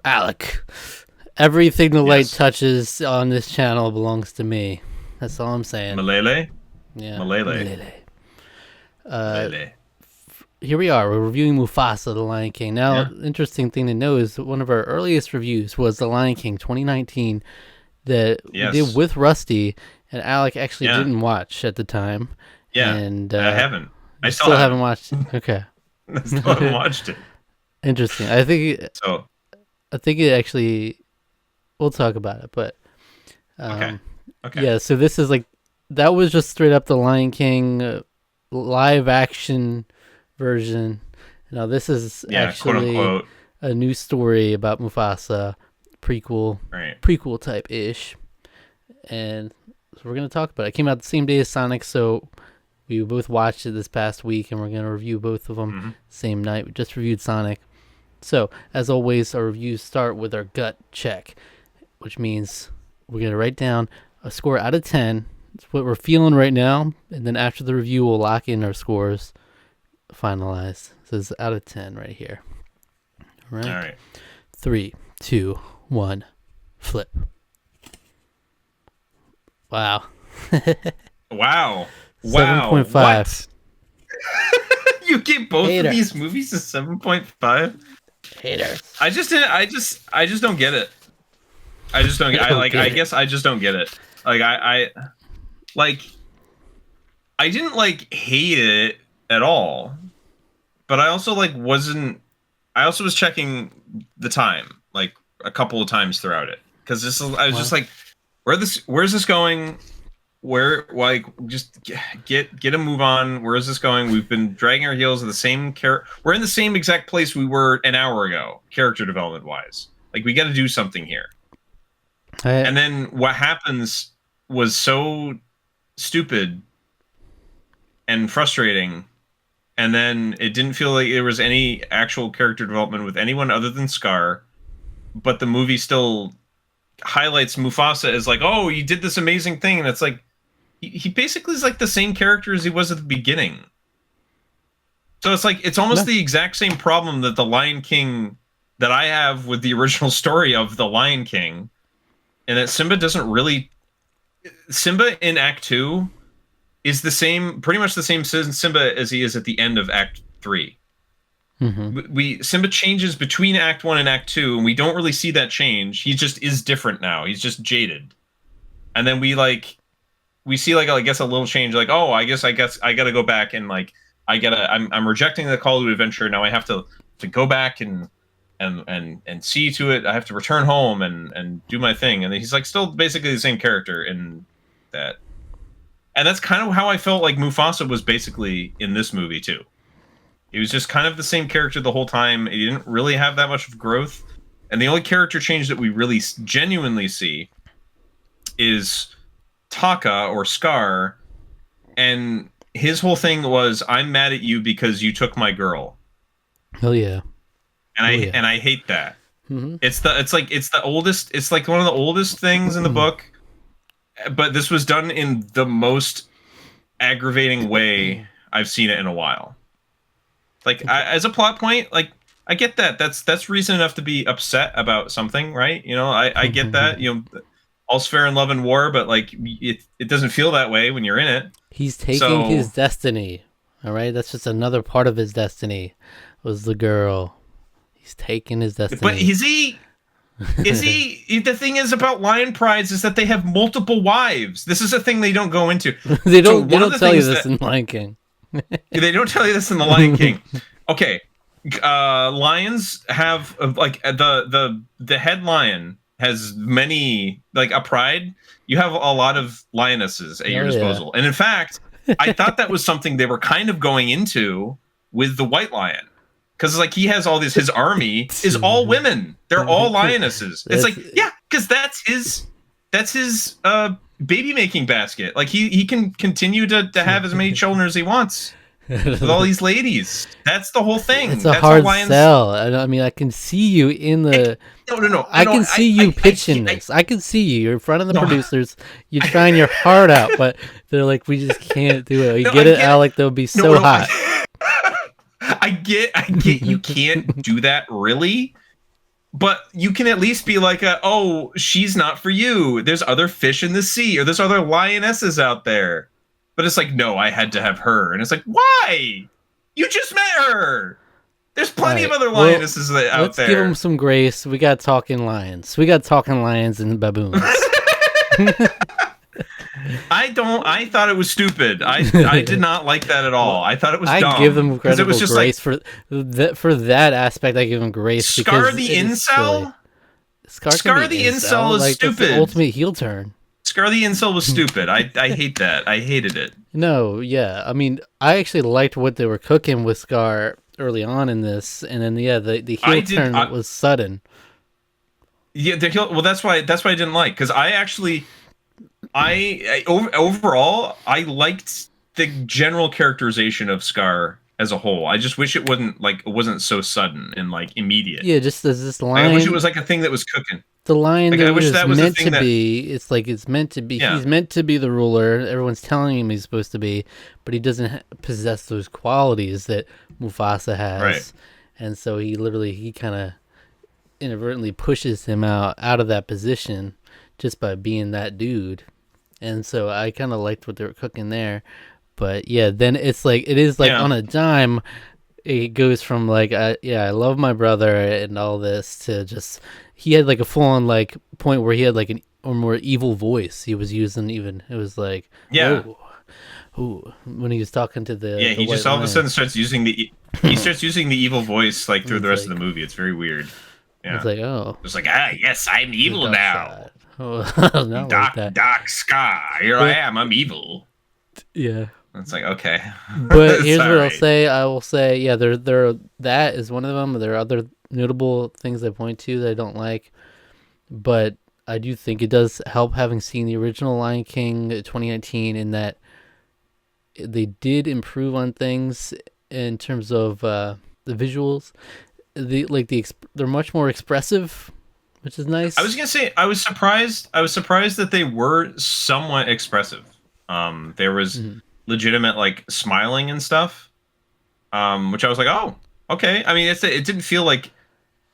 Alec. Everything the light Yes. touches on this channel belongs to me. That's all I'm saying. Malele? Yeah. Malele. Malele. Here we are. We're reviewing Mufasa, The Lion King. Now, Yeah. interesting thing to know is one of our earliest reviews was The Lion King 2019 that Yes. we did with Rusty, and Alec actually Yeah. didn't watch at the time. Yeah. And I haven't. I you still haven't watched it. Okay. I still haven't watched it. Interesting. I think So, it actually. We'll talk about it, but okay. yeah. So this is like that was just straight up the Lion King live action version. Now this is Yeah, actually quote unquote. a new story about Mufasa, Right. prequel type ish, and so we're gonna talk about it. It came out the same day as Sonic, so we both watched it this past week, and we're gonna review both of them same night. We just reviewed Sonic. So, as always, our reviews start with our gut check, which means we're going to write down a score out of 10. It's what we're feeling right now. And then after the review, we'll lock in our scores, finalize. So it's out of 10 right here. All right. 3, 2, 1, flip. Wow. Wow. 7.5. What? You gave both Hater. of these movies a 7.5? Haters. I just don't get it. I just don't. I guess I just don't get it. Like I didn't like hate it at all, but I also wasn't. I also was checking the time like a couple of times throughout it because I was just like, where's this going? Where just get a move on. Where is this going? We've been dragging our heels of the same character. We're in the same exact place we were an hour ago, character development wise. Like we got to do something here. And then what happens was so stupid and frustrating. And then it didn't feel like there was any actual character development with anyone other than Scar. But the movie still highlights Mufasa as like, oh, you did this amazing thing. And it's like, he basically is like the same character as he was at the beginning. So it's like, it's almost the exact same problem that the Lion King that I have with the original story of the Lion King. And that Simba in Act 2 is pretty much the same Simba as he is at the end of Act 3. Mm-hmm. Simba changes between Act 1 and Act 2, and we don't really see that change. He just is different now. He's just jaded. And then we see I guess a little change, like, oh, I guess I gotta go back and I'm rejecting the call to adventure. Now I have to go back and see to it. I have to return home and do my thing. And he's like still basically the same character in that. And that's kind of how I felt like Mufasa was basically in this movie too. He was just kind of the same character the whole time. He didn't really have that much of growth. And the only character change that we really genuinely see is Taka or Scar. And his whole thing was, I'm mad at you because you took my girl. Hell yeah. And I hate that. Mm-hmm. It's the oldest. It's like one of the oldest things in the book, but this was done in the most aggravating way I've seen it in a while. Like as a plot point, like I get that. That's reason enough to be upset about something, right? You know, I get that. You know, all's fair in love and war, but like it doesn't feel that way when you're in it. He's taking his destiny. All right, that's just another part of his destiny. Was the girl. He's taking his destiny. But is he? The thing is about lion prides is that they have multiple wives. This is a thing they don't go into. they don't tell you this in Lion King. They don't tell you this in the Lion King. Okay, lions have like the head lion has many, like a pride. You have a lot of lionesses at your disposal, and in fact, I thought that was something they were kind of going into with the white lion. Because like he has all this, his army is all women. They're all lionesses. It's like, yeah, because that's his baby making basket. Like he can continue to have as many children as he wants with all these ladies. That's the whole thing. It's a hard sell. I mean, I can see you in the. No. I can see you pitching this. I can see you. You're in front of the producers. You're trying your heart out, but they're like, we just can't do it. You get it, Alec? They'll be so hot. I get you can't do that really, But you can at least be like, oh, she's not for you. There's other fish in the sea, or there's other lionesses out there. But it's like, no, I had to have her. And it's like, why? You just met her. There's plenty of other lionesses out there. Let's give them some grace. We got talking lions. We got talking lions and baboons. I thought it was stupid. I did not like that at all. I thought it was dumb. I give them because it was just grace for that aspect. I give them grace. Scar the incel. Scar the incel is stupid. That's the ultimate heel turn. Scar the incel was stupid. I hate that. I hated it. No, yeah. I mean, I actually liked what they were cooking with Scar early on in this, and then the heel turn was sudden. Yeah, well, that's why I didn't like, because overall I liked the general characterization of Scar as a whole. I just wish it wasn't so sudden and like immediate. Yeah, just as this line. I wish it was like a thing that was cooking. The line that was meant to be. It's like it's meant to be. Yeah. He's meant to be the ruler. Everyone's telling him he's supposed to be, but he doesn't possess those qualities that Mufasa has. Right. And so he kind of inadvertently pushes him out of that position just by being that dude. And so I kind of liked what they were cooking there. But yeah, then it is on a dime. It goes from like, I love my brother and all this to just, he had like a full on like point where he had like a more evil voice he was using. Even it was like, ooh, when he was talking to the he just all of a sudden starts using the evil voice like through the rest of the movie. It's very weird. Yeah, it's like, oh, it's like, yes, I'm evil now. Dark Scar, here I am. I'm evil. Yeah. It's like, okay. But here's what I'll say. I will say, yeah, there that is one of them. There are other notable things I point to that I don't like. But I do think it does help having seen the original Lion King 2019 in that they did improve on things in terms of the visuals. They're much more expressive, which is nice. I was gonna say I was surprised that they were somewhat expressive. There was legitimate like smiling and stuff, which I was like, oh, okay. I mean, it didn't feel like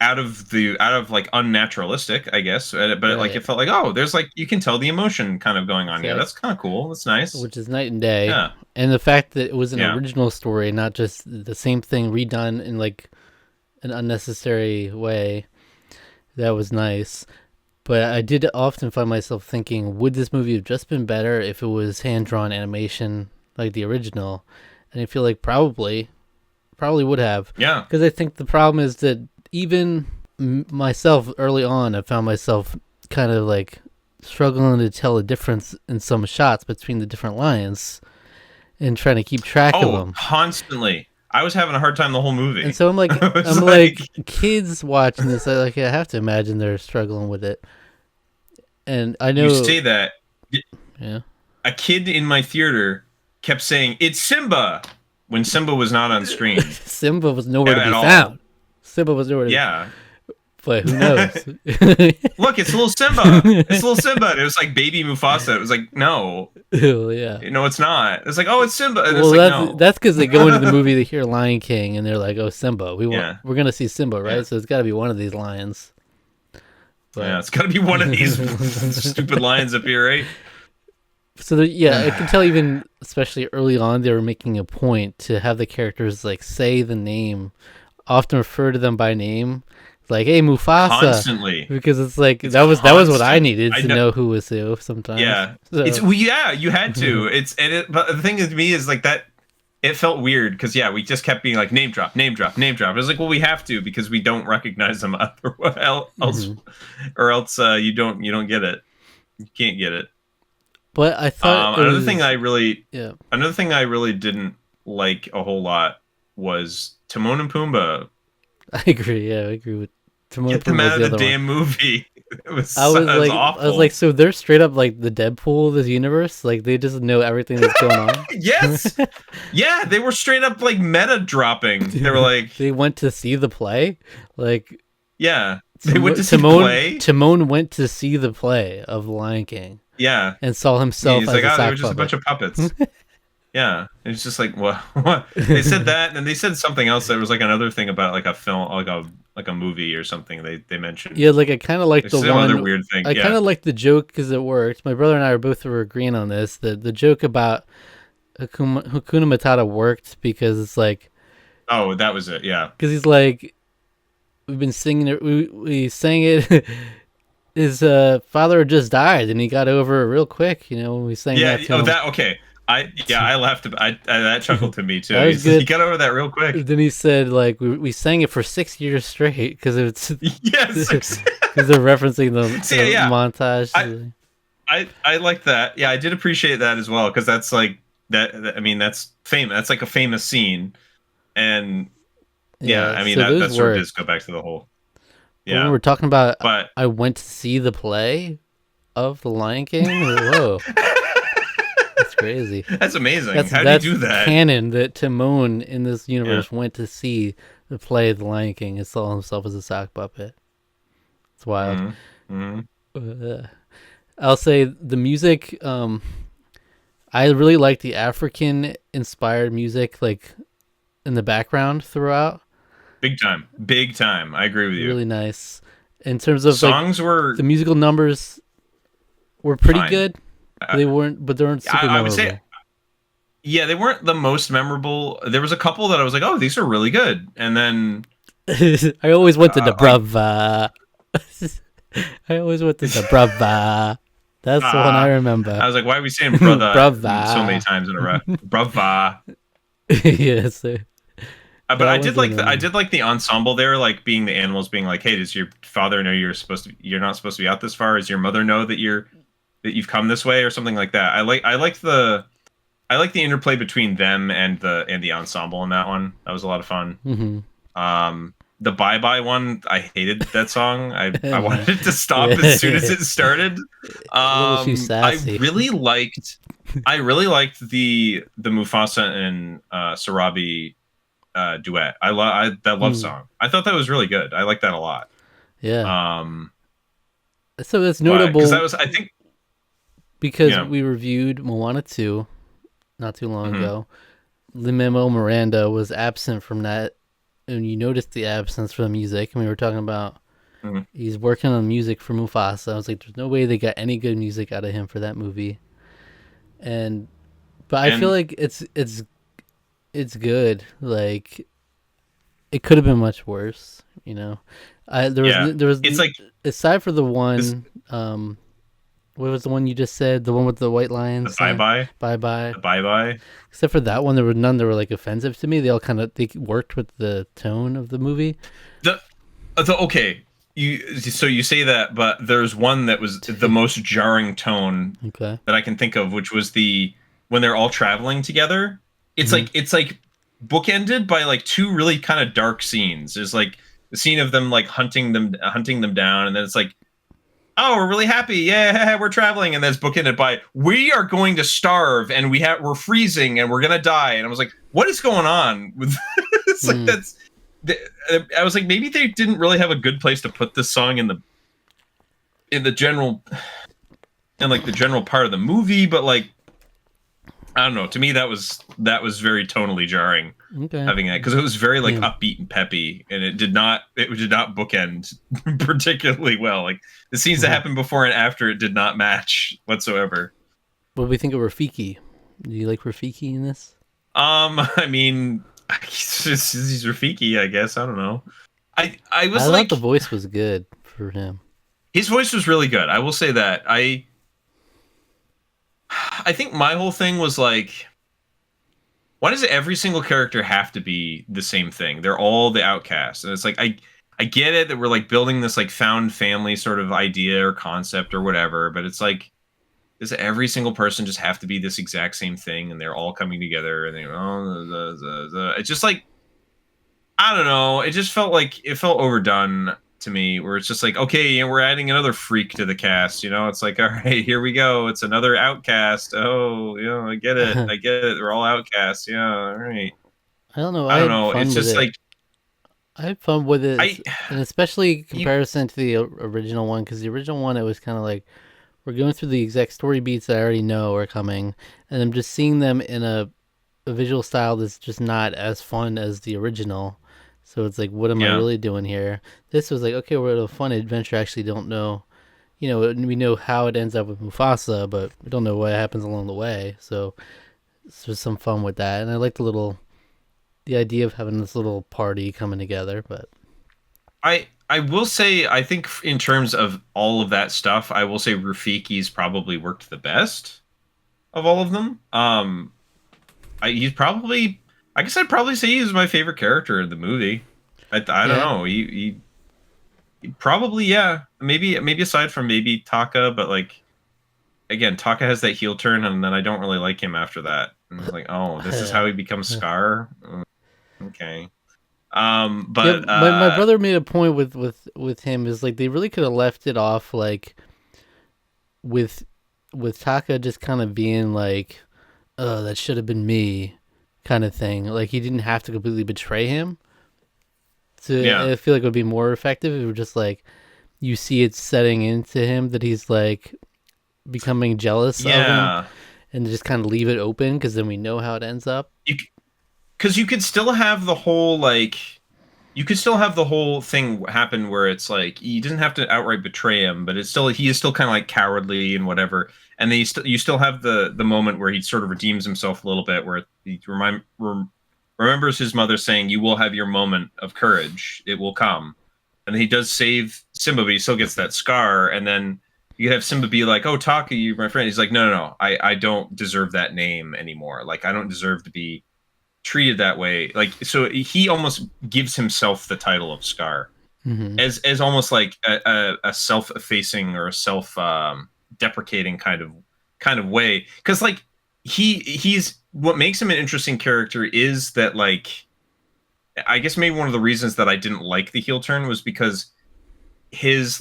out of like unnaturalistic, I guess, but like it felt like, oh, there's like, you can tell the emotion kind of going on here. That's kind of cool. That's nice. Which is night and day. Yeah. And the fact that it was an original story, not just the same thing redone in like an unnecessary way, that was nice. But I did often find myself thinking, would this movie have just been better if it was hand-drawn animation like the original? And I feel like probably would have. Yeah. Because I think the problem is that even myself early on, I found myself kind of like struggling to tell a difference in some shots between the different lions and trying to keep track of them. Constantly. I was having a hard time the whole movie. And so I'm like kids watching this, I have to imagine they're struggling with it. And I know you say that. Yeah. A kid in my theater kept saying, "It's Simba," when Simba was not on screen. Simba was nowhere to be found. Simba was nowhere to be found. But who knows? Look, it's little Simba. It's little Simba. And it was like baby Mufasa. It was like, no. Yeah. No, it's not. It's like, oh, it's Simba. And well, it's like, no. That's because they go into the movie, they hear Lion King, and they're like, oh, Simba. We're going to see Simba, right? Yeah. So it's got to be one of these lions. But... yeah, it's got to be one of these stupid lions up here, right? So, I can tell even, especially early on, they were making a point to have the characters like say the name, often refer to them by name. Like, hey, Mufasa, constantly, because it's like that was what I needed to know who was who. Sometimes, so. You had to. But the thing with me is like that. It felt weird because we just kept being like name drop. It was like, well, we have to because we don't recognize them else, or else you don't get it. You can't get it. But I thought another thing I really didn't like a whole lot was Timon and Pumbaa. I agree. Yeah, I agree with Timon. Get them out of the damn movie. It was awful. I was like, so they're straight up like the Deadpool of this universe. Like they just know everything that's going on. Yes. Yeah, they were straight up like meta dropping. They were like, they went to see the play. Like, yeah, they went to see the play. Timon went to see the play of Lion King. Yeah, and saw himself. He's as like, a they were just puppet. a bunch of puppets. Yeah, it's just like what they said that, and then they said something else. There was like another thing about like a film, like a movie or something. They mentioned. Yeah, like I kind of like It's the some other one. weird thing. I kind Yeah. of like the joke because it worked. My brother and I were agreeing on this. The joke about Hakuna Matata worked because it's like Oh, that was it. Yeah. because he's like we've been singing it. We sang it. His father had just died and he got over it real quick. You know when we sang Yeah. that to Oh, him. that okay. I laughed. I that chuckled to me too. That was He good. got over that real quick. Then he said like we sang it for 6 years straight because it's Yes. because they're referencing See, the yeah. montage. I like that. Yeah, I did appreciate that as well because that's like I mean, that's famous. That's like a famous scene, and yeah, Yeah, I mean so that those sort of work. does go back to the whole. But when Yeah, we're talking about, but I went to see the play of The Lion King. Whoa, that's crazy. that's amazing. That's How do you that's do that? canon that Timon in this Yeah. universe went to see the play of The Lion King and saw himself as a sock puppet. It's wild. hmm hmm I'll say the music. I really like the African inspired music, like in the background throughout. Big time. Big time. I agree with you. Really nice. In terms The of like songs were the musical numbers were pretty fine. good. They weren't, but they weren't super I would say, memorable. yeah, they weren't the most memorable. There was a couple that I was like, oh, these are really good, and then I always went to the like brava. I always went to the brava. That's the one I I remember. was like, why are we saying brother so many Brava. times in a row? Brava. Yes, But that one's a good I one. did like the ensemble there, like being the animals, being like, hey, does your father know you're not supposed to be out this far? Does your mother know that you've come this way or something like that? I like the interplay between them and the ensemble in that one. That was a lot of fun. Hmm. The Bye Bye one, I hated that song. I wanted it to stop Yeah. as soon as it started. A little too I sassy. I really liked the Mufasa and Sarabi duet. That love Mm, song. I thought that was really good. I like that a lot. yeah. Um, So that's but because that notable was, I think, because yeah. we reviewed Moana 2 not too long hmm ago. Lin-Manuel Miranda was absent from that, and you noticed the absence from the music. And we were talking about hmm he's working on music for Mufasa. I was like, there's no way they got any good music out of him for that movie. And but I feel And like it's good. Like it could have been much worse. You know, yeah, there was it's like aside for the this one what was the one you just said? The one with the white the lions Bye saying Bye, bye bye. the Bye Bye. Except for that one, there were none that were like offensive to me. They all they worked with the tone of the movie. The okay. You say that, but there's one that was the most jarring tone Okay. that I can think of, which was the when they're all traveling together. Hmm. It's like bookended by like two really kind of dark scenes. There's like the scene of them like hunting them down, and then it's like, oh, we're really happy, yeah, we're traveling, and then it's bookended by we are going to starve, and we're freezing, and we're gonna die. And I was like, what is going on with? It's like Mm. that's. I was like, maybe they didn't really have a good place to put this song in the general in like the general part of the movie, but like I don't know. To me, that was very tonally jarring Okay. having that because it was very like Yeah. upbeat and peppy, and it did not bookend particularly well. Like the scenes that Uh-huh. happened before and after it did not match whatsoever. What do we think of Rafiki? Do you like Rafiki in this? I mean, he's Rafiki, I guess. I don't know. I I was thought like, the voice was good for him. his voice was really good. I will say that. I think my whole thing was like, why does every single character have to be the same thing? They're all the outcasts, and it's like I get it that we're like building this like found family sort of idea or concept or whatever, but it's like, does every single person just have to be this exact same thing, and they're all coming together, and it's just like I don't know. It just felt like it felt overdone to me, where it's just like, okay, yeah, we're adding another freak to the cast. You know, it's like, all right, here we go. It's another outcast. Oh, you know, I get it. I I get it. They're all outcasts. Yeah, all right. don't know. I I don't had know. fun It's with just it. like I had fun with it, I and especially you comparison to the original one, because the original one it was kind of like we're going through the exact story beats that I already know are coming, and I'm just seeing them in a a visual style that's just not as fun as the original. So it's like, what am I Yeah. really doing here? This was like, okay, we're at a fun adventure. I actually don't know, we know how it ends up with Mufasa, but we don't know what happens along the way. So it's just some fun with that. And I like the idea of having this little party coming together. But I will say, I think in terms of all of that stuff, I will say Rafiki's probably worked the best of all of them. He's probably, I guess I'd probably say he's my favorite character in the movie. I don't yeah, know. He probably, yeah. Maybe aside from maybe Taka, but like again, Taka has that heel turn, and then I don't really like him after that. And it's like, oh, this is how he becomes Scar. Okay. yeah. But My brother made a point with him is like they really could have left it off like with Taka just kind of being like, oh, that should have been me, kind of thing. Like he didn't have to completely betray him. yeah, I feel like it would be more effective if it was just like you see it setting into him that he's like becoming jealous of him, yeah. and just kind of leave it open because then we know how it ends up. Because you could still have the whole like you could still have the whole thing happen where it's like he doesn't have to outright betray him, but it's still he is still kind of like cowardly and whatever. And then you still have the moment where he sort of redeems himself a little bit, where he remembers his mother saying, "You will have your moment of courage; it will come." And then he does save Simba, but he still gets that scar. And then you have Simba be like, "Oh, Taka, you my friend." He's like, "No, no, no, I don't deserve that name anymore. Like I don't deserve to be treated that way." Like so he almost gives himself the title of Scar Mm-hmm. as almost like a self-effacing or a self deprecating kind of way, because like he's what makes him an interesting character is that like I guess maybe one of the reasons that I didn't like the heel turn was because his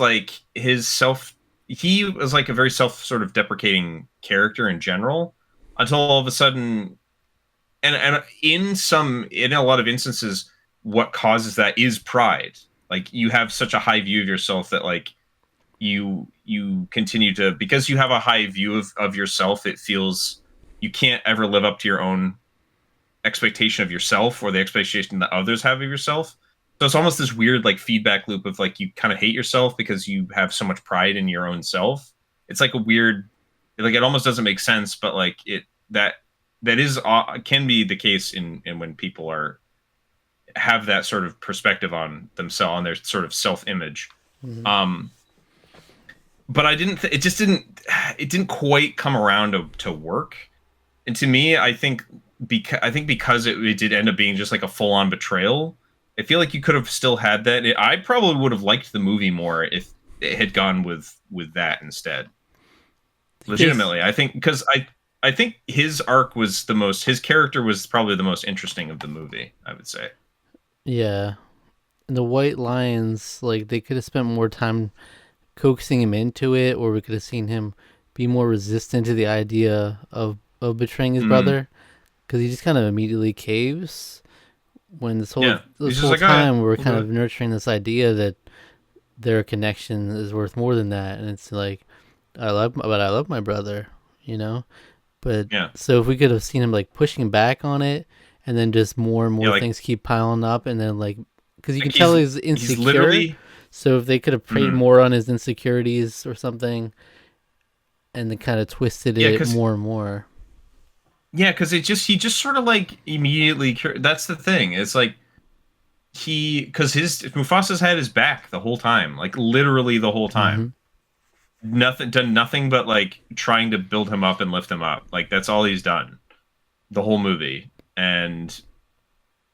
self he was like a very self sort of deprecating character in general until all of a sudden and in a lot of instances what causes that is pride. Like you have such a high view of yourself that like you continue to, because you have a high view of yourself, it feels you can't ever live up to your own expectation of yourself or the expectation that others have of yourself. So it's almost this weird like feedback loop of like you kind of hate yourself because you have so much pride in your own self. It's like a weird, like it almost doesn't make sense, but like it that is can be the case in when people are have that sort of perspective on themselves, on their sort of self-image. Mm-hmm. Um, but I didn't. It just didn't. It didn't quite come around to work. And to me, I think because it did end up being just like a full-on betrayal. I feel like you could have still had that. I probably would have liked the movie more if it had gone with that instead. Legitimately, I think because I think his arc was the most. His character was probably the most interesting of the movie, I would say. Yeah, and the White Lions, like they could have spent more time coaxing him into it, or we could have seen him be more resistant to the idea of betraying his Mm, brother, because he just kind of immediately caves when yeah, he's this just whole like, "Oh yeah, time we're we'll kind do of it." nurturing this idea that their connection is worth more than that, and it's like I love my brother, you know. But Yeah, so if we could have seen him like pushing back on it, and then just more and yeah, more like things keep piling up, and then like because you can tell he's he's insecure. literally. So if they could have preyed Mhm. more on his insecurities or something, and then kind of twisted Yeah, it because more and more. he just sort of like immediately. That's the thing. It's like because his Mufasa's had his back the whole time, like literally the whole Mm-hmm. time. Nothing done, nothing but like trying to build him up and lift him up. Like that's all he's done the whole movie, and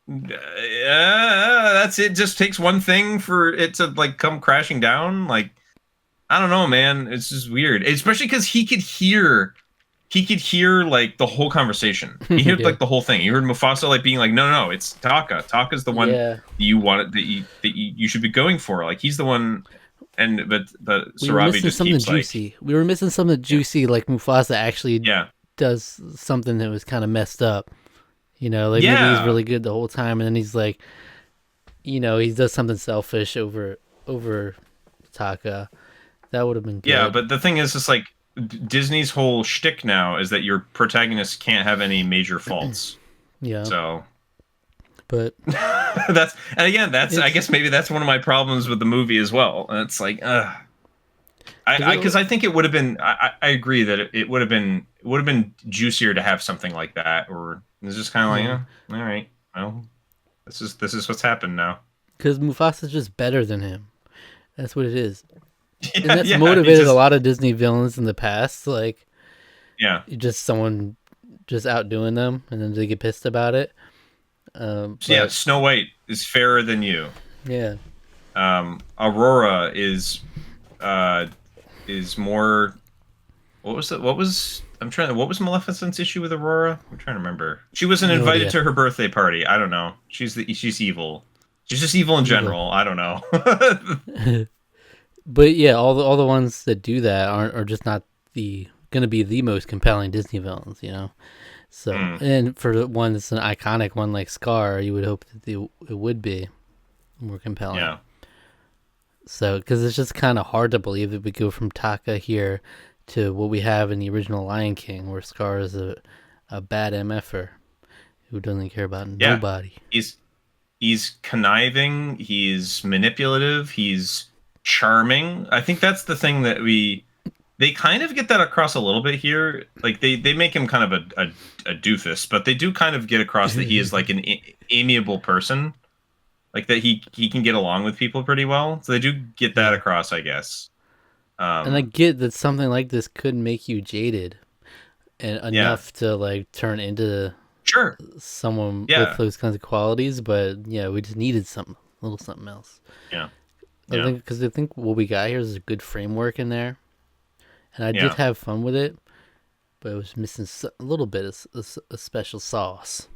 that's it. Just takes one thing for it to like come crashing down. Like I don't know, man. It's just weird, especially because he could hear like the whole conversation. He heard Yeah, like the whole thing. He heard Mufasa like being like, "No, no, no, it's Taka. Taka's the one yeah. you want that you should be going for. Like he's the one." And but We were Sarabi missing just something keeps like, juicy. We were missing something yeah, juicy, like Mufasa actually yeah, does something that was kind of messed up. Like maybe he's yeah, really good the whole time, and then he's like, he does something selfish over Taka. That would have been yeah. good. But the thing is, it's like Disney's whole shtick now is that your protagonist can't have any major faults. Yeah, So but I guess maybe that's one of my problems with the movie as well. And it's like, because I think it would have been. I agree that it would have been juicier to have something like that, or it's just kind of like, yeah, all right, well, this is what's happened now. because Mufasa's just better than him. That's what it is, and Yeah, that's yeah, he motivated a just lot of Disney villains in the past. Like yeah, just someone just outdoing them, and then they get pissed about it. yeah. But Snow White is fairer than you. yeah, Aurora uh is more. What was it? What was Maleficent's issue with Aurora? I'm trying to remember. She wasn't no invited idea. to her birthday party. I don't know. She's evil. She's just evil in Evil. general. I don't know. But yeah, all the ones that do that are just not the gonna be the most compelling Disney villains, you know. So, Mm, and for one that's an iconic one like Scar, you would hope that it would be more compelling. yeah. So, because it's just kind of hard to believe that we go from Taka here to what we have in the original Lion King, where Scar is a bad MFer who doesn't care about Yeah. nobody. He's conniving, he's manipulative, he's charming. I think that's the thing that they kind of get that across a little bit here. Like they make him kind of a doofus, but they do kind of get across that he is like an amiable person. Like that he can get along with people pretty well. So they do get that Yeah. across, I guess. And I get that something like this could make you jaded and Yeah. enough to like turn into Sure. someone with Yeah. those kinds of qualities, but yeah, we just needed something, a little something else. Yeah. I Yeah. think because I think what we got here is a good framework in there, and I did Yeah. have fun with it, but it was missing a little bit of a special sauce.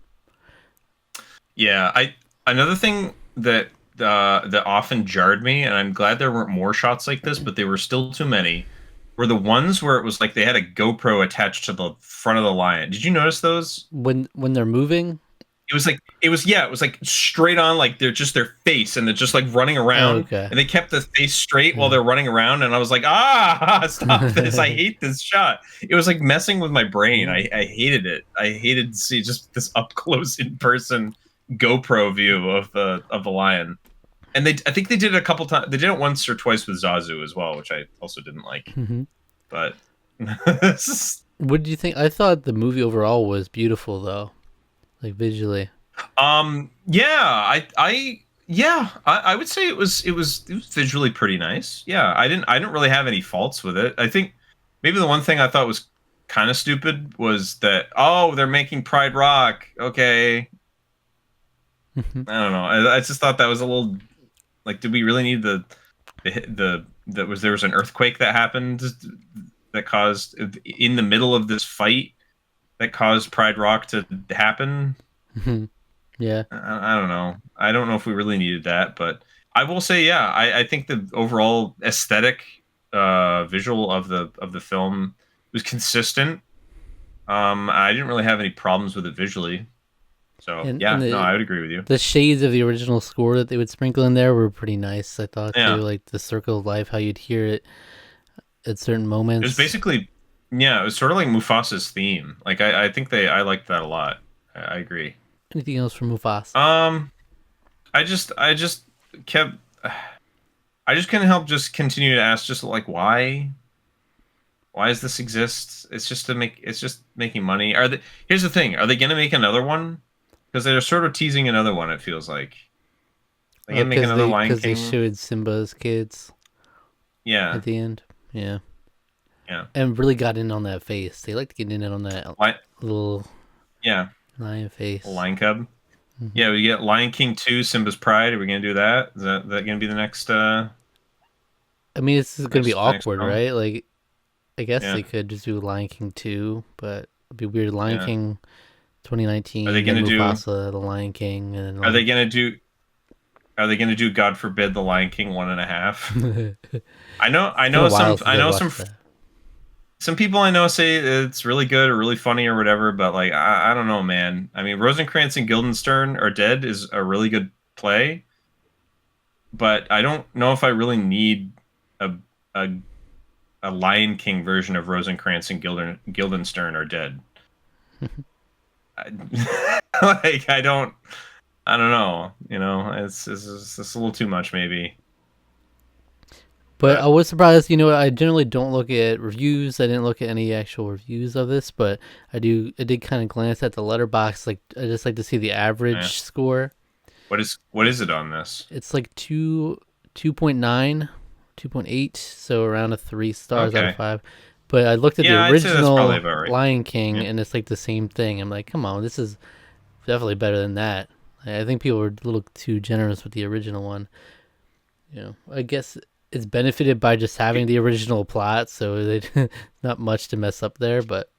Yeah, I another thing that often jarred me, and I'm glad there weren't more shots like this, but they were still too many. Were the ones where it was like they had a GoPro attached to the front of the lion. Did you notice those? When they're moving. It was like straight on, like they're just their face, and they're just like running Oh, around, okay. and they kept the face straight while Yeah. they're running around, and I was like, stop this! I hate this shot. It was like messing with my brain. I hated it. I hated to see just this up close in person GoPro view of the lion. And I think they did it a couple times. They did it once or twice with Zazu as well, which I also didn't like. But What did you think? I thought the movie overall was beautiful, though, like visually. yeah, I would say it was visually pretty nice. Yeah, I didn't really have any faults with it. I think maybe the one thing I thought was kind of stupid was that, oh, they're making Pride Rock. Okay. I don't know. I just thought that was a little like, did we really need there was an earthquake that happened that caused in the middle of this fight that caused Pride Rock to happen? Yeah. I don't know. I don't know if we really needed that, but I will say, yeah, I think the overall aesthetic, visual of the film was consistent. I didn't really have any problems with it visually. So And yeah, no, I would agree with you. the shades of the original score that they would sprinkle in there were pretty nice. I thought too, Yeah, like the Circle of Life, how you'd hear it at certain it was moments. basically, yeah, it was sort of like Mufasa's theme. Like I think I liked that a lot. I agree. Anything else from Mufasa? I just kept, I just couldn't help just continue to ask, just like why does this exist? It's just making money. Here's the thing, are they gonna make another one? Because they're sort of teasing another one, it feels like. They gonna make another Lion They King. showed Simba's kids Yeah. at the end. Yeah. Yeah. And really got in on that face. They like to get in on that little Yeah. lion face. Lion Cub. Yeah, we get Lion King 2, Simba's Pride. Are we gonna do that? Is that gonna be the next I mean, it's gonna be next awkward, film? right? Like, I guess Yeah. they could just do Lion King 2, but it'd be weird. Lion Yeah. King 2019, Are they gonna then do Mufasa, The Lion King, and then are they gonna do God forbid the Lion King 1.5? I know some people I know say it's really good or really funny or whatever, but like I don't know, man. I mean, Rosencrantz and Guildenstern Are Dead is a really good play, but I don't know if I really need a a, a Lion King version of Rosencrantz and Guildenstern Are Dead. like I don't know. You know, it's a little too much maybe. But I was surprised. You know, I generally don't look at reviews. I didn't look at any actual reviews of this, but I did kind of glance at the letterbox. Like, I just like to see the average score. What is it on this? It's like 2.9, 2.8, so around a 3 stars out of 5. But I looked at the original right. Lion King, and it's like the same thing. I'm like, come on, this is definitely better than that. I think people were a little too generous with the original one. You know, I guess it's benefited by just having the original plot, so they not much to mess up there. But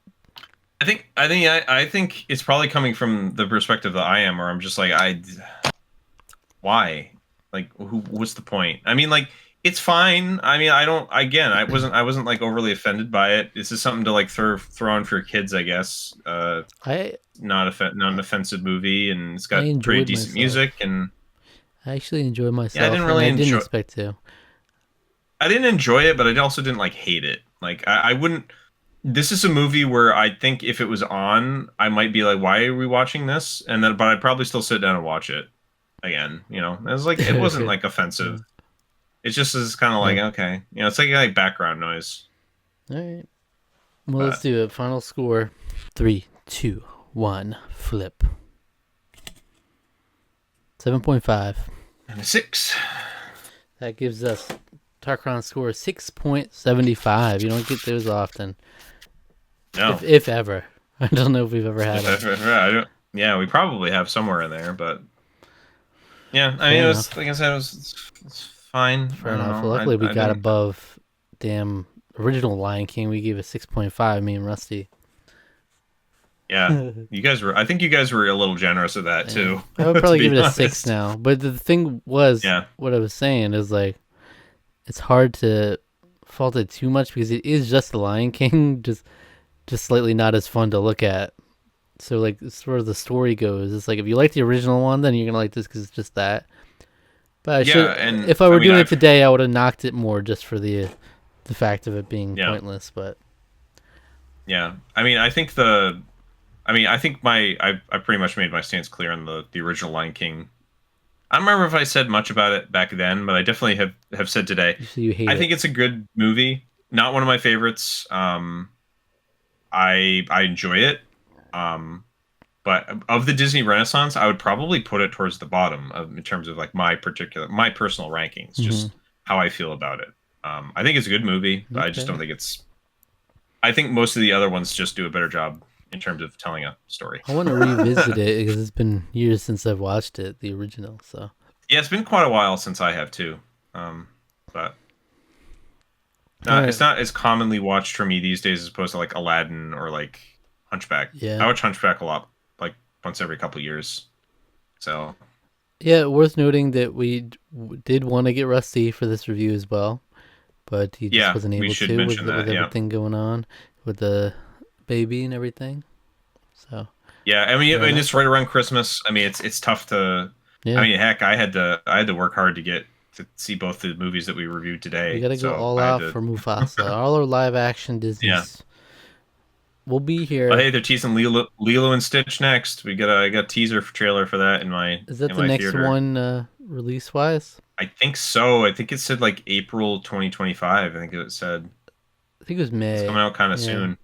I think it's probably coming from the perspective that I am, where I'm just like, why? Like, what's the point? I mean, like, it's fine. I mean, I wasn't like overly offended by it. This is something to like throw on for kids, I guess. Not an offensive movie, and it's got pretty decent music, and I actually enjoyed myself. Yeah, I didn't expect to. I didn't enjoy it, but I also didn't like hate it. Like, I wouldn't. This is a movie where I think if it was on, I might be like, "Why are we watching this?" But I'd probably still sit down and watch it again. You know, it was like it wasn't like offensive. It just is kind of like okay, you know, it's like background noise. All right. Well, let's do it. Final score: 3, 2, 1, flip. 7.5. And a 6. That gives us Tarqaron score 6.75. You don't get those often. No. If ever. I don't know if we've ever had it. Yeah, we probably have somewhere in there, but yeah, I mean, it was like I said, it's fine. Fair enough. Well, luckily, we got above damn original Lion King. We gave a 6.5. Me and Rusty. Yeah, I think you guys were a little generous of that too. I would probably give it a 6 now. But the thing was, what I was saying is like, it's hard to fault it too much because it is just the Lion King, just slightly not as fun to look at. So like, as far as the story goes, it's like if you like the original one, then you're gonna like this because it's just that. But if I were doing it today, I would have knocked it more just for the fact of it being pointless. But yeah, I mean, I think I pretty much made my stance clear on the original Lion King. I don't remember if I said much about it back then, but I definitely have said today. So you hate I think it's a good movie. Not one of my favorites. I enjoy it. But of the Disney Renaissance, I would probably put it towards the bottom in terms of like my personal rankings, just how I feel about it. I think it's a good movie, but I just don't think it's. I think most of the other ones just do a better job in terms of telling a story. I want to revisit it because it's been years since I've watched it, the original. So yeah, it's been quite a while since I have too. But it's not as commonly watched for me these days as opposed to like Aladdin or like Hunchback. Yeah, I watch Hunchback a lot, like once every couple years. So yeah, worth noting that we did want to get Rusty for this review as well, but he just wasn't able to with everything going on with the baby and everything. So yeah, I mean, it's right around Christmas. I mean, it's tough to. Yeah. I mean, heck, I had to work hard to see both the movies that we reviewed today. We got to go all out for Mufasa. All our live action Disney. Yeah. We'll be here. But hey, they're teasing Lilo and Stitch next. I got a teaser trailer for that in my. Is that the next theater. one release wise? I think so. I think it said like April 2025. I think it said. I think it was May. It's coming out kind of soon.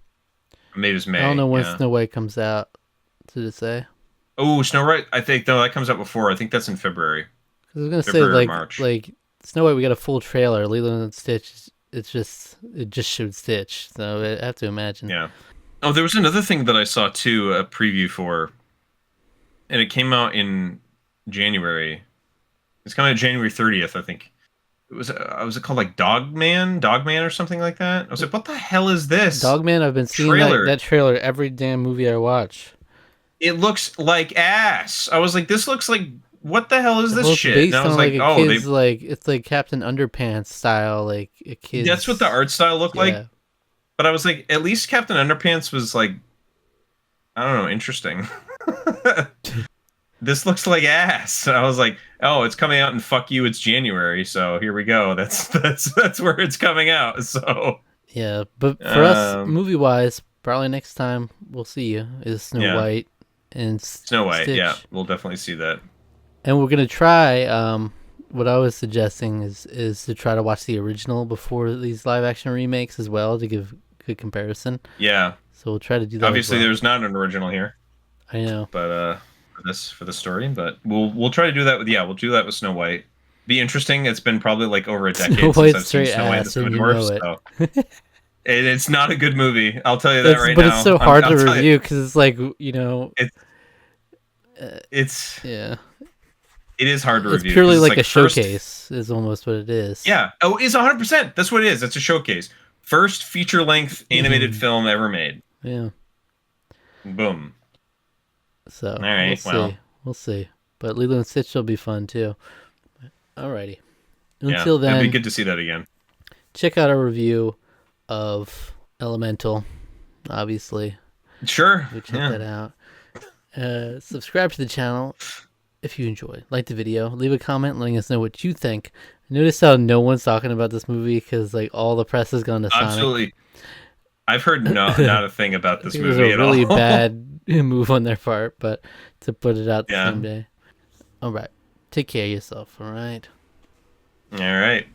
Maybe it's May. I don't know when Snow White comes out. Did it say? Oh, Snow White! I think that comes out before. I think that's in February. I was gonna say March. Like Snow White, we got a full trailer. Lilo and Stitch, it just showed Stitch, so I have to imagine. Yeah. Oh, there was another thing that I saw too, a preview for, and it came out in January. It's coming out January 30th, I think. Was it called like Dogman or something like that? I was like, what the hell is this? Dogman, I've been seeing that trailer every damn movie I watch. It looks like ass. I was like, this looks like, what the hell is this shit? Based and I was like, oh, it's like Captain Underpants style, like a kid. That's what the art style looked like. But I was like, at least Captain Underpants was like, I don't know, interesting. This looks like ass. And I was like, oh, it's coming out and fuck you, it's January, so here we go. That's where it's coming out. So yeah, but for us, movie wise, probably next time we'll see you is Snow White. and Snow White. Stitch. Yeah, we'll definitely see that. And we're gonna try. What I was suggesting is to try to watch the original before these live action remakes as well to give good comparison. Yeah. So we'll try to do that. Obviously, as well. there's not an original here. I know. But for the story, but we'll try to do that with we'll do that with Snow White. Be interesting. It's been probably like over a decade since I've seen Snow White and the Seven Dwarfs. So it's not a good movie. I'll tell you that right now. But it's so hard to review because it's like it's yeah. It is hard to review. It's purely like a showcase is almost what it is. Yeah. Oh, it's 100%. That's what it is. It's a showcase. First feature-length animated film ever made. Yeah. Boom. So, all right, we'll see. But Lilo and Stitch will be fun too. Alrighty. Until then, it'd be good to see that again. Check out our review of Elemental, obviously. Sure. Go check that out. Subscribe to the channel if you enjoy. Like the video. Leave a comment letting us know what you think. Notice how no one's talking about this movie because like all the press has gone to Sonic. Absolutely. I've heard not a thing about this movie at all. It was a really bad move on their part, but to put it out the same day. All right. Take care of yourself, all right? All right.